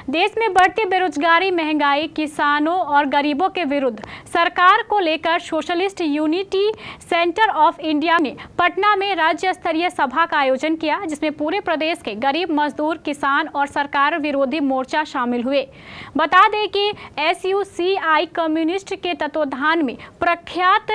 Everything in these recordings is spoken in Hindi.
देश में बढ़ती बेरोजगारी, महंगाई, किसानों और गरीबों के विरुद्ध सरकार को लेकर socialist unity centre of India ने पटना में राज्य स्तरीय सभा का आयोजन किया, जिसमें पूरे प्रदेश के गरीब, मजदूर, किसान और सरकार विरोधी मोर्चा शामिल हुए। बता दें कि SUCI कम्युनिस्ट के तत्वाधान में प्रख्यात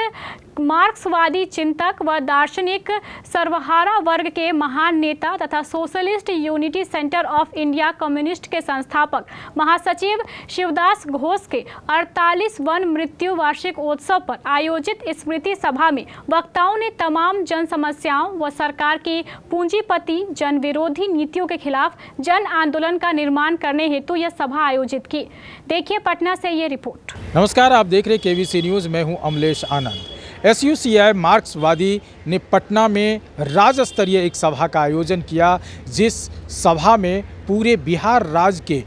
मार्क्सवादी चिंतक व दार्शनिक सर्वहारा वर्ग के महान नेता तथा socialist unity centre of India communist के संस्थापक महासचिव शिवदास घोष के 48वां मृत्यु वार्षिक उत्सव पर आयोजित स्मृति सभा में वक्ताओं ने तमाम जन समस्याओं व सरकार की पूंजीपति जन विरोधी नीतियों के खिलाफ जन आंदोलन का निर्माण करने हेतु यह सभा आयोजित की। देखिए पटना से ये रिपोर्ट। नमस्कार, आप देख रहे KBC न्यूज़। मैं हूं अमलेश आनंद। SUCI मार्क्सवादी ने पटना में राज्य स्तरीय एक सभा का आयोजन किया, जिस सभा में पूरे बिहार राज्य के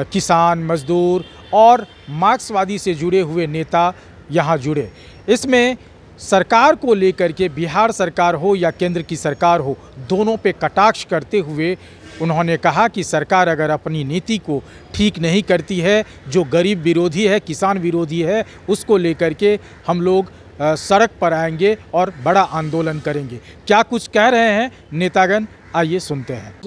किसान, मजदूर और मार्क्सवादी से जुड़े हुए नेता यहां जुड़े। इसमें सरकार को लेकर के बिहार सरकार हो या केंद्र की सरकार हो, दोनों पे कटाक्ष करते हुए उन्होंने कहा कि सरकार अगर अपनी नीति को ठीक नहीं करती है, जो गरीब विरोधी है, किसान विरोधी है, उसको लेकर के हम लोग सड़क पर आएंगे और बड़ा आंदोलन करेंगे। क्या कुछ कह रहे हैं नेतागण, आइए सुनते हैं।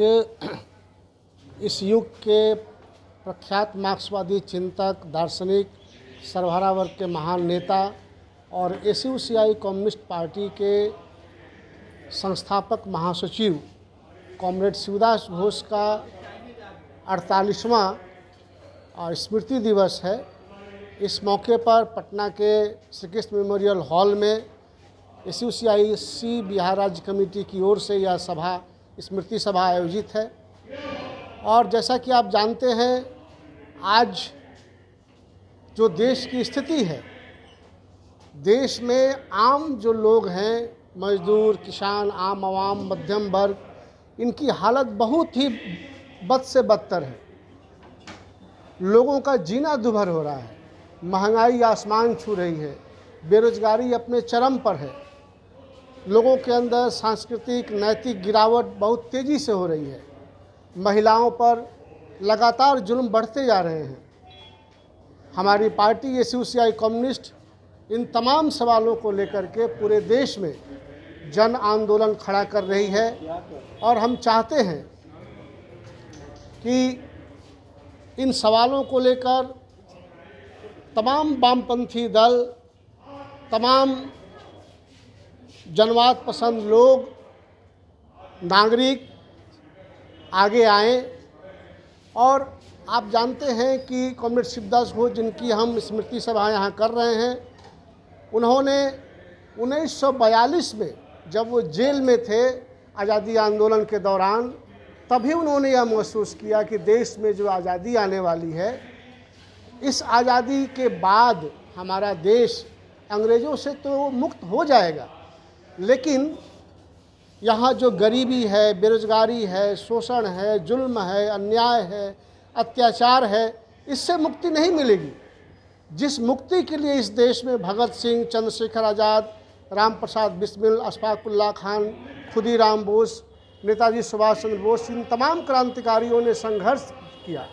इस युग के प्रख्यात मार्क्सवादी चिंतक, दार्शनिक, सर्वहारा वर्ग के महान नेता और SUCI कम्युनिस्ट पार्टी के संस्थापक महासचिव कॉमरेड शिवदास घोष का 48वां स्मृति दिवस है। इस मौके पर पटना के श्री कृष्ण मेमोरियल हॉल में SUCI बिहार राज्य कमेटी की ओर से यह सभा, स्मृति सभा आयोजित है। और जैसा कि आप जानते हैं, आज जो देश की स्थिति है, देश में आम जो लोग हैं, मजदूर, किसान, आम आवाम, मध्यम वर्ग, इनकी हालत बहुत ही बद से बदतर है। लोगों का जीना दुभर हो रहा है, महंगाई आसमान छू रही है, बेरोजगारी अपने चरम पर है, लोगों के अंदर सांस्कृतिक नैतिक गिरावट बहुत तेज़ी से हो रही है, महिलाओं पर लगातार जुल्म बढ़ते जा रहे हैं। हमारी पार्टी SUCI कम्युनिस्ट इन तमाम सवालों को लेकर के पूरे देश में जन आंदोलन खड़ा कर रही है और हम चाहते हैं कि इन सवालों को लेकर तमाम वामपंथी दल, तमाम जनवाद पसंद लोग, नागरिक आगे आएं। और आप जानते हैं कि कॉमरेड शिवदास घोष, जिनकी हम स्मृति सभा यहाँ कर रहे हैं, उन्होंने 1942 में जब वो जेल में थे आज़ादी आंदोलन के दौरान, तभी उन्होंने यह महसूस किया कि देश में जो आज़ादी आने वाली है, इस आज़ादी के बाद हमारा देश अंग्रेज़ों से तो मुक्त हो जाएगा, लेकिन यहाँ जो गरीबी है, बेरोजगारी है, शोषण है, जुल्म है, अन्याय है, अत्याचार है, इससे मुक्ति नहीं मिलेगी। जिस मुक्ति के लिए इस देश में भगत सिंह, चंद्रशेखर आज़ाद, राम प्रसाद बिस्मिल, अशफाक उल्लाह खान, खुदीराम बोस, नेताजी सुभाष चंद्र बोस, इन तमाम क्रांतिकारियों ने संघर्ष किया,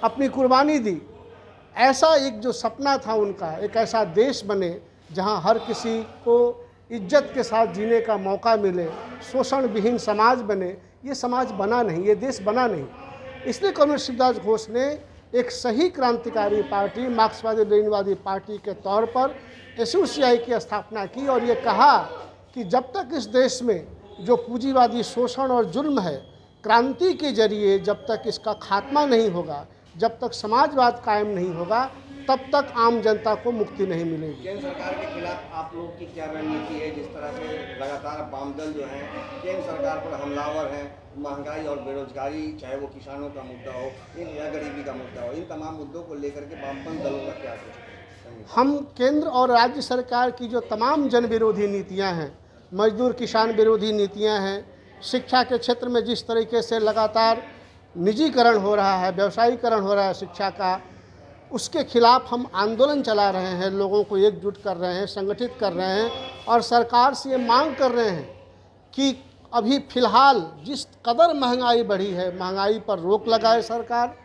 अपनी कुर्बानी दी। ऐसा एक जो सपना था उनका, एक ऐसा देश बने जहां हर किसी को इज्जत के साथ जीने का मौका मिले, शोषण विहीन समाज बने। ये समाज बना नहीं, ये देश बना नहीं। इसलिए कॉमरेड शिवदास घोष ने एक सही क्रांतिकारी पार्टी, मार्क्सवादी लेनिनवादी पार्टी के तौर पर SUCI की स्थापना की और ये कहा कि जब तक इस देश में जो पूंजीवादी शोषण और जुल्म है, क्रांति के जरिए जब तक इसका खात्मा नहीं होगा, जब तक समाजवाद कायम नहीं होगा, तब तक आम जनता को मुक्ति नहीं मिलेगी। केंद्र सरकार के खिलाफ आप लोगों की क्या रणनीति है? जिस तरह से लगातार वाम दल जो हैं केंद्र सरकार पर हमलावर हैं, महंगाई और बेरोजगारी, चाहे वो किसानों का मुद्दा हो या गरीबी का मुद्दा हो, इन तमाम मुद्दों को लेकर के वामपंथ दलों का क्या सोच है? हम केंद्र और राज्य सरकार की जो तमाम जन विरोधी नीतियाँ हैं, मजदूर किसान विरोधी नीतियाँ हैं, शिक्षा के क्षेत्र में जिस तरीके से लगातार निजीकरण हो रहा है, व्यवसायीकरण हो रहा है शिक्षा का, उसके खिलाफ हम आंदोलन चला रहे हैं, लोगों को एकजुट कर रहे हैं, संगठित कर रहे हैं और सरकार से ये मांग कर रहे हैं कि अभी फ़िलहाल जिस कदर महंगाई बढ़ी है, महंगाई पर रोक लगाए सरकार,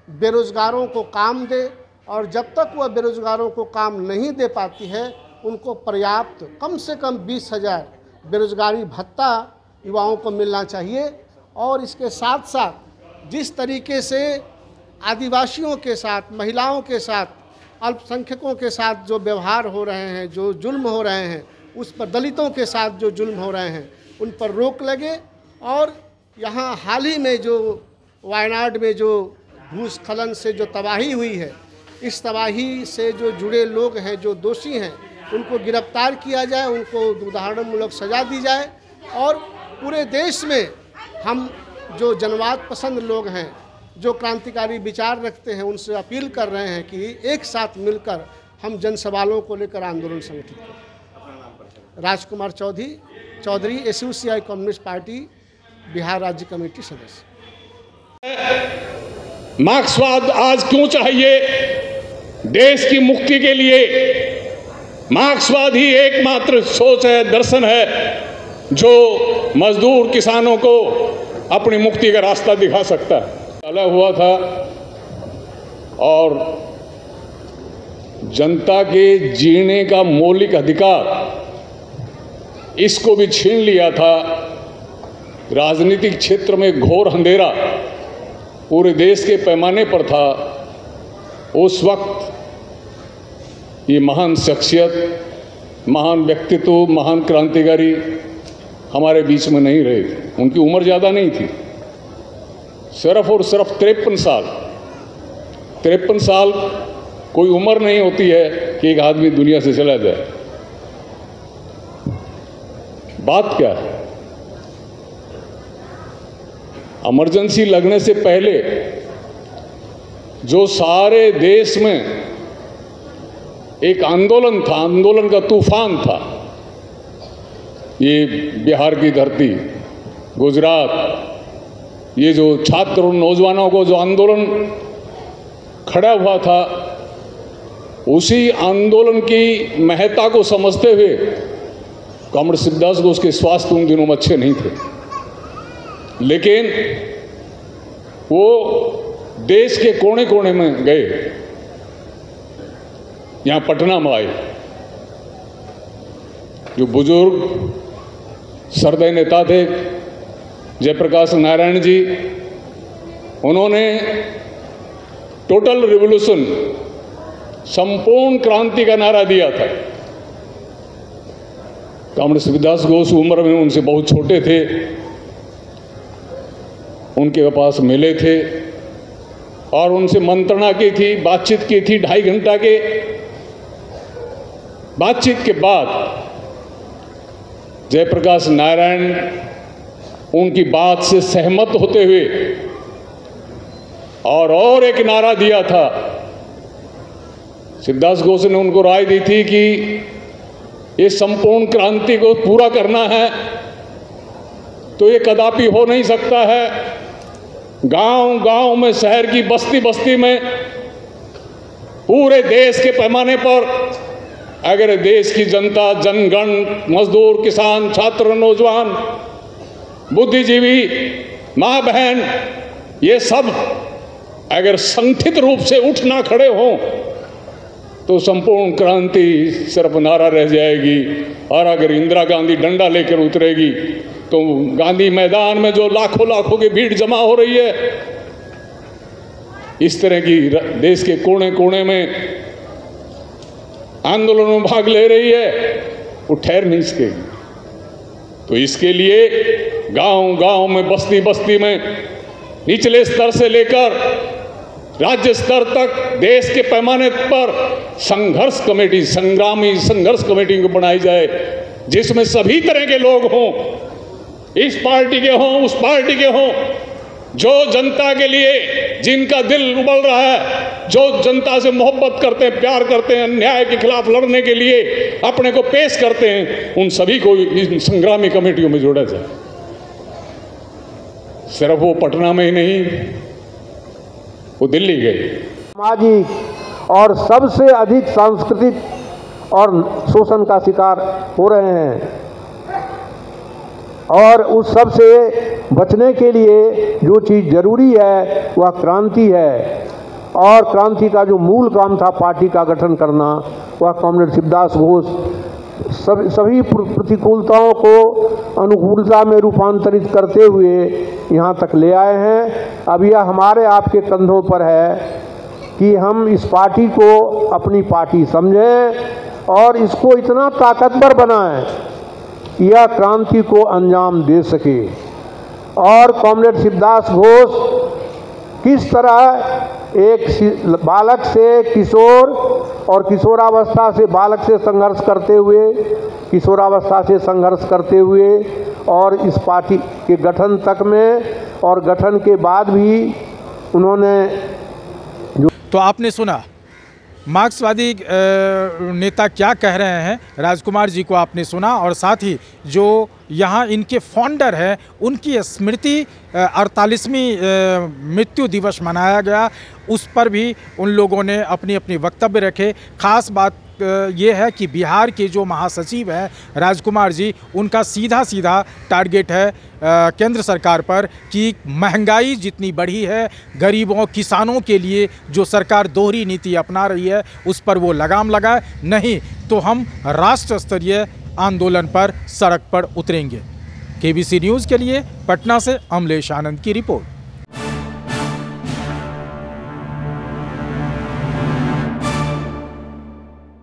बेरोज़गारों को काम दे, और जब तक वह बेरोज़गारों को काम नहीं दे पाती है उनको पर्याप्त कम से कम 20,000 बेरोज़गारी भत्ता युवाओं को मिलना चाहिए। और इसके साथ साथ जिस तरीके से आदिवासियों के साथ, महिलाओं के साथ, अल्पसंख्यकों के साथ जो व्यवहार हो रहे हैं, जो जुल्म हो रहे हैं, उस पर, दलितों के साथ जो जुल्म हो रहे हैं उन पर रोक लगे। और यहाँ हाल ही में जो वायनाड में जो भूस्खलन से जो तबाही हुई है, इस तबाही से जो जुड़े लोग हैं, जो दोषी हैं, उनको गिरफ्तार किया जाए, उनको उदाहरणमूलक सज़ा दी जाए। और पूरे देश में हम जो जनवाद पसंद लोग हैं, जो क्रांतिकारी विचार रखते हैं, उनसे अपील कर रहे हैं कि एक साथ मिलकर हम जन सवालों को लेकर आंदोलन संगठित करें। Rajkumar Chaudhary SUCI communist party Bihar राज्य कमेटी सदस्य। मार्क्सवाद आज क्यों चाहिए? देश की मुक्ति के लिए मार्क्सवाद ही एकमात्र सोच है, दर्शन है, जो मजदूर किसानों को अपनी मुक्ति का रास्ता दिखा सकता है। अलग हुआ था और जनता के जीने का मौलिक अधिकार इसको भी छीन लिया था। राजनीतिक क्षेत्र में घोर अंधेरा पूरे देश के पैमाने पर था। उस वक्त ये महान शख्सियत, महान व्यक्तित्व, महान क्रांतिकारी हमारे बीच में नहीं रहे थे। उनकी उम्र ज़्यादा नहीं थी, सिर्फ और सिर्फ 53 साल। 53 साल कोई उम्र नहीं होती है कि एक आदमी दुनिया से चला जाए। बात क्या है? इमरजेंसी लगने से पहले जो सारे देश में एक आंदोलन था, आंदोलन का तूफान था, ये बिहार की धरती, गुजरात, ये जो छात्र और नौजवानों को जो आंदोलन खड़ा हुआ था, उसी आंदोलन की महत्ता को समझते हुए कॉमरेड शिवदास घोष के स्वास्थ्य उन दिनों में अच्छे नहीं थे, लेकिन वो देश के कोने कोने में गए, यहाँ पटना में आए। जो बुजुर्ग सरदय नेता थे जयप्रकाश नारायण जी, उन्होंने टोटल रिवॉल्यूशन, संपूर्ण क्रांति का नारा दिया था। कॉमरेड शिवदास घोष उम्र में उनसे बहुत छोटे थे, उनके पास मिले थे और उनसे मंत्रणा की थी, बातचीत की थी। 2.5 घंटा के बातचीत के बाद जयप्रकाश नारायण उनकी बात से सहमत होते हुए और एक नारा दिया था। शिवदास घोष ने उनको राय दी थी कि ये संपूर्ण क्रांति को पूरा करना है तो ये कदापि हो नहीं सकता है। गांव गांव में, शहर की बस्ती बस्ती में, पूरे देश के पैमाने पर अगर देश की जनता, जनगण, मजदूर, किसान, छात्र, नौजवान, बुद्धिजीवी, माँ बहन, ये सब अगर संगठित रूप से उठ ना खड़े हों तो संपूर्ण क्रांति सिर्फ नारा रह जाएगी। और अगर इंदिरा गांधी डंडा लेकर उतरेगी तो गांधी मैदान में जो लाखों लाखों की भीड़ जमा हो रही है, इस तरह की देश के कोने कोने में आंदोलन में भाग ले रही है, वो ठहर नहीं सकेगी। तो इसके लिए गांव गांव में, बस्ती बस्ती में, निचले स्तर से लेकर राज्य स्तर तक देश के पैमाने पर संघर्ष कमेटी, संग्रामी संघर्ष कमेटी को बनाई जाए, जिसमें सभी तरह के लोग हों, इस पार्टी के हों, उस पार्टी के हों, जो जनता के लिए, जिनका दिल उबल रहा है, जो जनता से मोहब्बत करते हैं, प्यार करते हैं, अन्याय के खिलाफ लड़ने के लिए अपने को पेश करते हैं, उन सभी को इन संग्रामी कमेटियों में जोड़ा जाए। सिर्फ वो पटना में ही नहीं, वो दिल्ली गए। सामाजिक और सबसे अधिक सांस्कृतिक और शोषण का शिकार हो रहे हैं, और उस सब से बचने के लिए जो चीज़ जरूरी है वह क्रांति है। और क्रांति का जो मूल काम था पार्टी का गठन करना, वह कॉमरेड शिवदास घोष सभी प्रतिकूलताओं को अनुकूलता में रूपांतरित करते हुए यहाँ तक ले आए हैं। अब यह हमारे आपके कंधों पर है कि हम इस पार्टी को अपनी पार्टी समझें और इसको इतना ताकतवर बनाएं कि यह क्रांति को अंजाम दे सके। और कॉमरेड शिवदास घोष किस तरह एक बालक से किशोर और किशोरावस्था से बालक से संघर्ष करते हुए, किशोरावस्था से संघर्ष करते हुए और इस पार्टी के गठन तक में और गठन के बाद भी उन्होंने तो आपने सुना मार्क्सवादी नेता क्या कह रहे हैं, राजकुमार जी को आपने सुना, और साथ ही जो यहाँ इनके फाउंडर हैं उनकी स्मृति 48वीं मृत्यु दिवस मनाया गया, उस पर भी उन लोगों ने अपनी अपनी वक्तव्य रखे। खास बात ये है कि बिहार के जो महासचिव हैं राजकुमार जी, उनका सीधा सीधा टारगेट है केंद्र सरकार पर कि महंगाई जितनी बढ़ी है, गरीबों किसानों के लिए जो सरकार दोहरी नीति अपना रही है उस पर वो लगाम लगाए, नहीं तो हम राष्ट्र स्तरीय आंदोलन पर सड़क पर उतरेंगे। केबीसी न्यूज़ के लिए पटना से अमलेश आनंद की रिपोर्ट।